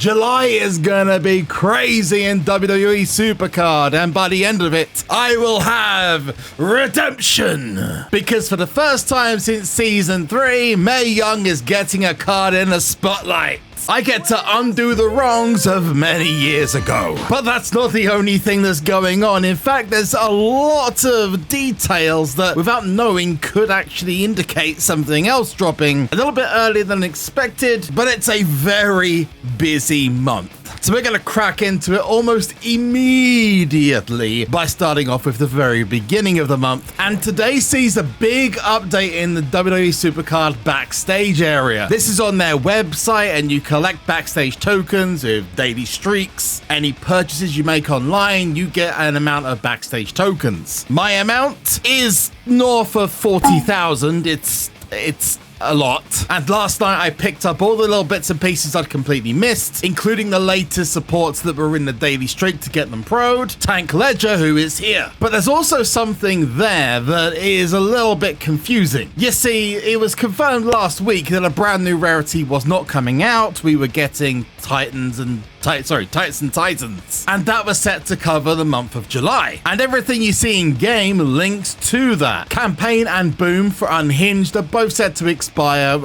July is gonna be crazy in WWE SuperCard, and by the end of it, I will have redemption. Because for the first time since Season 3, Mae Young is getting a card in the spotlight. I get to undo the wrongs of many years ago. But that's not the only thing that's going on. In fact, there's a lot of details that, without knowing, could actually indicate something else dropping a little bit earlier than expected, but it's a very busy month. So we're going to crack into it almost immediately by starting off with the very beginning of the month. And today sees a big update in the WWE SuperCard Backstage area. This is on their website, and you collect Backstage tokens with daily streaks. Any purchases you make online, you get an amount of Backstage tokens. My amount is north of 40,000. It's a lot. And last night I picked up all the little bits and pieces I'd completely missed, including the latest supports that were in the daily streak to get them pro'd, Tank Ledger, who is here. But there's also something there that is a little bit confusing. You see, it was confirmed last week that a brand new Rarity was not coming out. We were getting Tights and Titans, and that was set to cover the month of July. And everything you see in game links to that. Campaign and Boom for Unhinged are both set to expire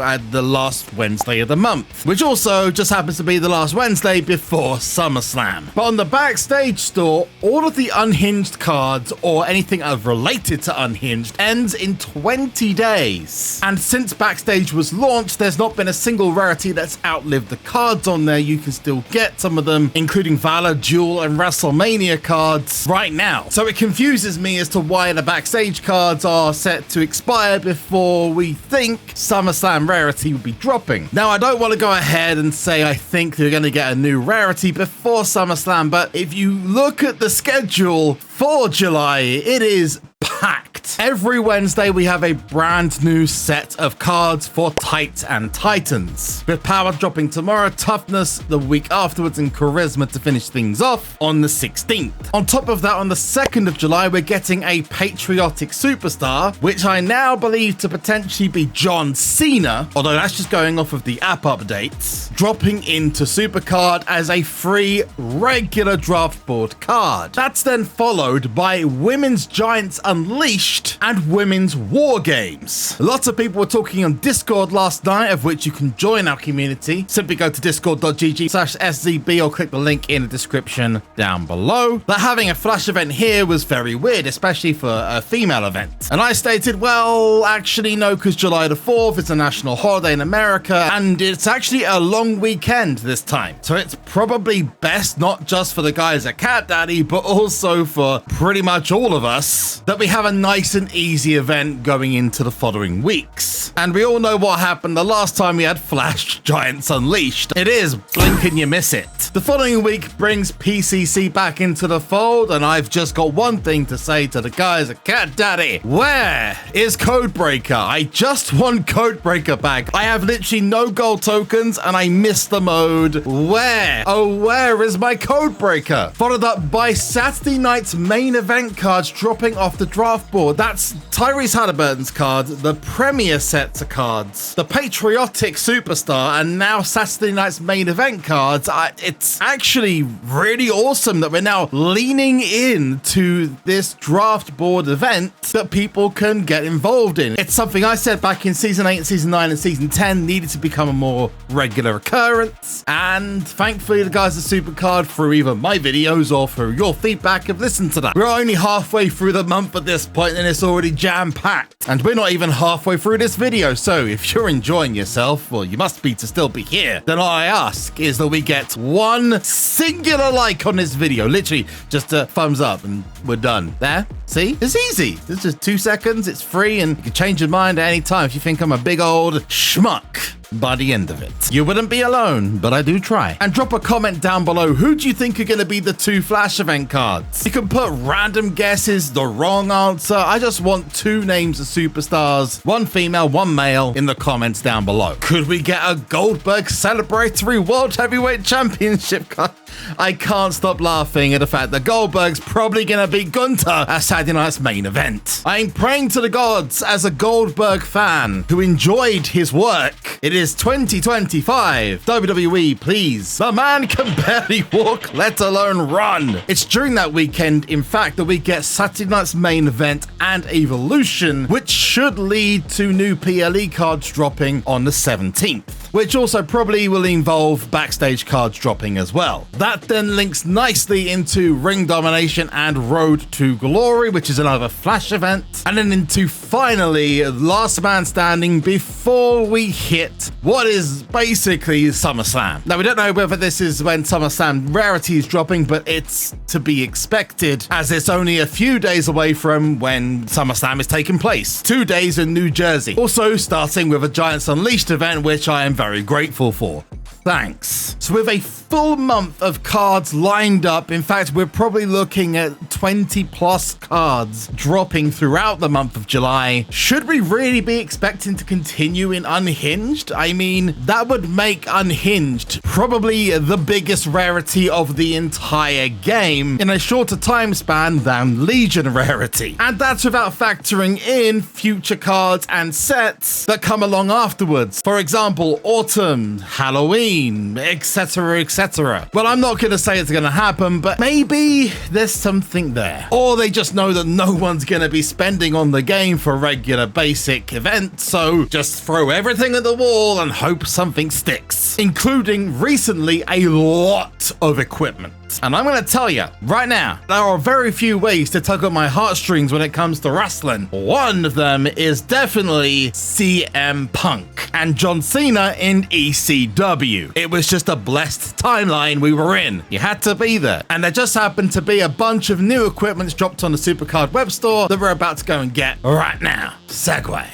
at the last Wednesday of the month, which also just happens to be the last Wednesday before SummerSlam. But on the Backstage store, all of the Unhinged cards or anything related to Unhinged ends in 20 days. And since Backstage was launched, there's not been a single Rarity that's outlived the cards on there. You can still get some of them, including Valor, Duel, and WrestleMania cards right now. So it confuses me as to why the Backstage cards are set to expire before we think SummerSlam Rarity will be dropping. Now, I don't want to go ahead and say I think they're going to get a new Rarity before SummerSlam, but if you look at the schedule for July, it is packed. Every Wednesday we have a brand new set of cards for Tights and Titans, with Power dropping tomorrow, Toughness the week afterwards, and Charisma to finish things off on the 16th. On top of that, on the 2nd of July, we're getting a Patriotic Superstar, which I now believe to potentially be John Cena, although that's just going off of the app updates, dropping into SuperCard as a free regular draft board card. That's then followed by Women's Giants Unleashed and Women's War Games. Lots of people were talking on Discord last night, of which you can join our community. Simply go to discord.gg/SZB or click the link in the description down below. That having a flash event here was very weird, especially for a female event. And I stated, well, actually no, because July the 4th is a national holiday in America, and it's actually a long weekend this time. So it's probably best, not just for the guys at Cat Daddy, but also for pretty much all of us, that we have a nice and easy event going into the following weeks. And we all know what happened the last time we had Flash Giants Unleashed. It is blink and you miss it. The following week brings PCC back into the fold, and I've just got one thing to say to the guys at Cat Daddy. Where is Codebreaker? I just want Codebreaker back. I have literally no gold tokens and I missed the mode. Where? Oh, where is my Codebreaker? Followed up by Saturday night's main event cards dropping off the draft board. That's Tyrese Halliburton's card, the Premier sets of cards, the Patriotic Superstar, and now Saturday night's main event cards. It's actually really awesome that we're now leaning into this draft board event that people can get involved in. It's something I said back in Season 8, Season 9, and Season 10 needed to become a more regular occurrence, and thankfully the guys at SuperCard, through either my videos or through your feedback, have listened to that. We're only halfway through the month at this point, and it's already jam-packed. And we're not even halfway through this video, so if you're enjoying yourself, well, you must be to still be here. Then all I ask is that we get one singular like on this video. Literally, just a thumbs up and we're done. There? See? It's easy. It's just 2 seconds, it's free, and you can change your mind at any time if you think I'm a big old schmuck by the end of it. You wouldn't be alone, but I do try. And drop a comment down below. Who do you think are going to be the 2 Flash event cards? You can put random guesses, the wrong answer. I just want 2 names of superstars, 1 female, 1 male, in the comments down below. Could we get a Goldberg Celebratory World Heavyweight Championship card? I can't stop laughing at the fact that Goldberg's probably gonna beat Gunther at Saturday Night's main event. I'm praying to the gods as a Goldberg fan who enjoyed his work. It is 2025. WWE, please. The man can barely walk, let alone run. It's during that weekend, in fact, that we get Saturday Night's main event and Evolution, which should lead to new PLE cards dropping on the 17th, which also probably will involve Backstage cards dropping as well. That then links nicely into Ring Domination and Road to Glory, which is another Flash event, and then into finally Last Man Standing before we hit what is basically SummerSlam. Now, we don't know whether this is when SummerSlam Rarity is dropping, but it's to be expected as it's only a few days away from when SummerSlam is taking place. 2 days in New Jersey. Also starting with a Giants Unleashed event, which I am very grateful for. Thanks. So with a full month of cards lined up, in fact, we're probably looking at 20 plus cards dropping throughout the month of July. Should we really be expecting to continue in Unhinged? I mean, that would make Unhinged probably the biggest rarity of the entire game in a shorter time span than Legion Rarity. And that's without factoring in future cards and sets that come along afterwards. For example, Autumn, Halloween, etc, etc. Well, I'm not gonna say it's gonna happen, but maybe there's something there. Or they just know that no one's gonna be spending on the game for regular basic events, so just throw everything at the wall and hope something sticks, including recently a lot of equipment. And I'm going to tell you right now, there are very few ways to tug at my heartstrings when it comes to wrestling. One of them is definitely CM Punk and John Cena in ECW. It was just a blessed timeline we were in. You had to be there. And there just happened to be a bunch of new equipment dropped on the SuperCard web store that we're about to go and get right now. Segue.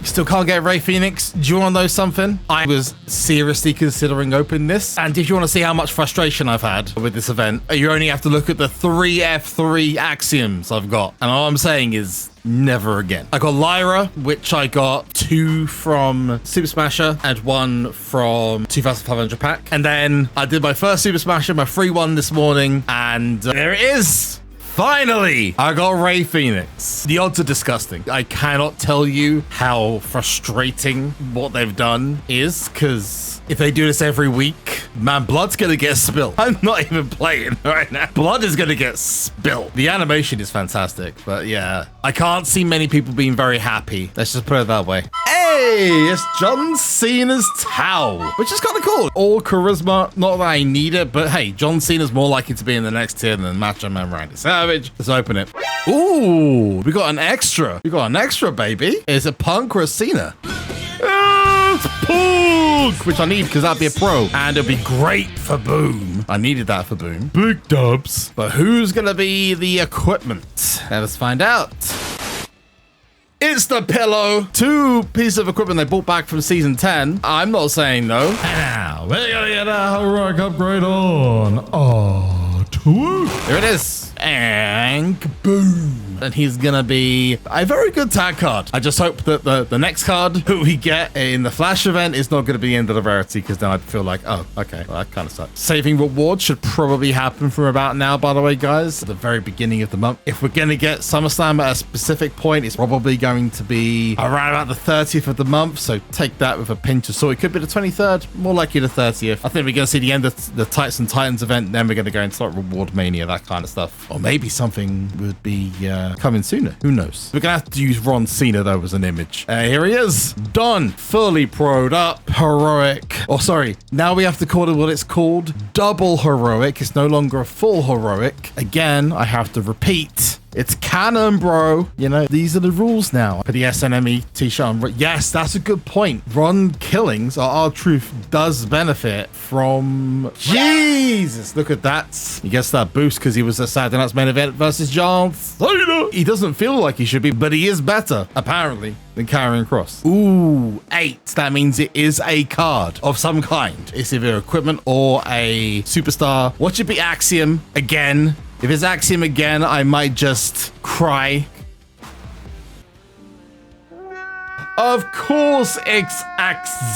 Still can't get Ray Phoenix. Do you want to know something? I was seriously considering opening this. And if you want to see how much frustration I've had with this event, you only have to look at the 3F3 axioms I've got. And all I'm saying is never again. I got Lyra, which I got 2 from Super Smasher and 1 from 2500 pack. And then I did my first Super Smasher, my free one this morning. And there it is. Finally, I got Ray Phoenix. The odds are disgusting. I cannot tell you how frustrating what they've done is, because if they do this every week, man, blood's gonna get spilled. I'm not even playing right now. Blood is gonna get spilled. The animation is fantastic, but yeah, I can't see many people being very happy. Let's just put it that way. Hey, it's John Cena's towel, which is kind of cool. All charisma, not that I need it, but hey, John Cena's more likely to be in the next tier than Macho Man Randy Savage. Let's open it. Ooh, we got an extra. We got an extra, baby. Is it Punk or a Cena? It's Punk, which I need because that'd be a pro. And it'd be great for Boom. I needed that for Boom. Big dubs. But who's going to be the equipment? Let's find out. It's the pillow. 2 pieces of equipment they brought back from season 10. I'm not saying no. And now we're gonna get a heroic upgrade on. Here it is. And boom. And he's gonna be a very good tag card. I just hope that the next card who we get in the Flash event is not gonna be the end of the rarity, because then I'd feel like, oh, okay, well, that kind of sucks. Saving rewards should probably happen from about now, by the way, guys. At the very beginning of the month. If we're gonna get SummerSlam at a specific point, it's probably going to be around about the 30th of the month. So take that with a pinch of salt. It could be the 23rd, more likely the 30th. I think we're gonna see the end of the Tights and Titans event. Then we're gonna go into like Reward Mania, that kind of stuff. Or maybe something would be coming sooner. Who knows? We're gonna have to use Ron Cena though as an image. Here he is. Done. Fully pro'd up. Heroic. Oh, sorry. Now we have to call it what it's called. Double heroic. It's no longer a full heroic. Again, I have to repeat. It's canon, bro. You know, these are the rules now. For the SNME t-shirt on. Yes, that's a good point. Ron Killings, or R-Truth, does benefit from... Jesus, look at that. He gets that boost because he was a Saturday Night's main event versus John Cena. He doesn't feel like he should be, but he is better, apparently, than Karrion Kross. Ooh, 8. That means it is a card of some kind. It's either equipment or a superstar. What should be Axiom again? If it's Axiom again, I might just cry. Of course, it's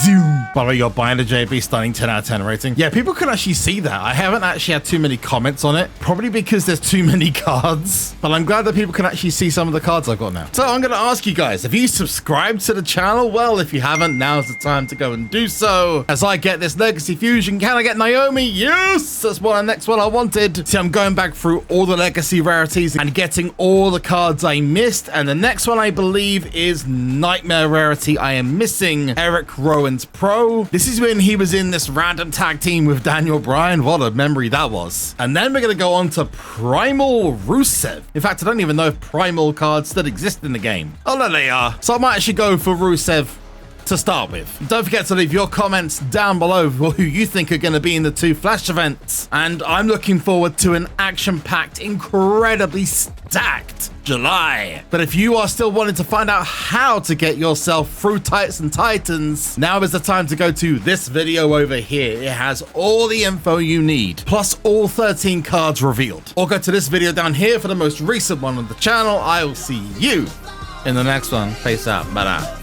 Zoom. By the way, you're buying a JB stunning 10 out of 10 rating. Yeah, people can actually see that. I haven't actually had too many comments on it, probably because there's too many cards, but I'm glad that people can actually see some of the cards I've got now. So I'm going to ask you guys, have you subscribed to the channel? Well, if you haven't, now's the time to go and do so. As I get this Legacy Fusion, can I get Naomi? Yes, that's the next one I wanted. See, I'm going back through all the Legacy rarities and getting all the cards I missed, and the next one I believe is Nightmare Rarity. I am missing Eric Rowan's Pro. This is when he was in this random tag team with Daniel Bryan. What a memory that was. And then we're going to go on to Primal Rusev. In fact, I don't even know if Primal cards still exist in the game. Oh, no, they are. So I might actually go for Rusev to start with. Don't forget to leave your comments down below for who you think are going to be in the 2 Flash events. And I'm looking forward to an action-packed, incredibly stacked July. But if you are still wanting to find out how to get yourself through Tights and Titans, now is the time to go to this video over here. It has all the info you need, plus all 13 cards revealed. Or go to this video down here for the most recent one on the channel. I will see you in the next one. Peace out. Bye-bye.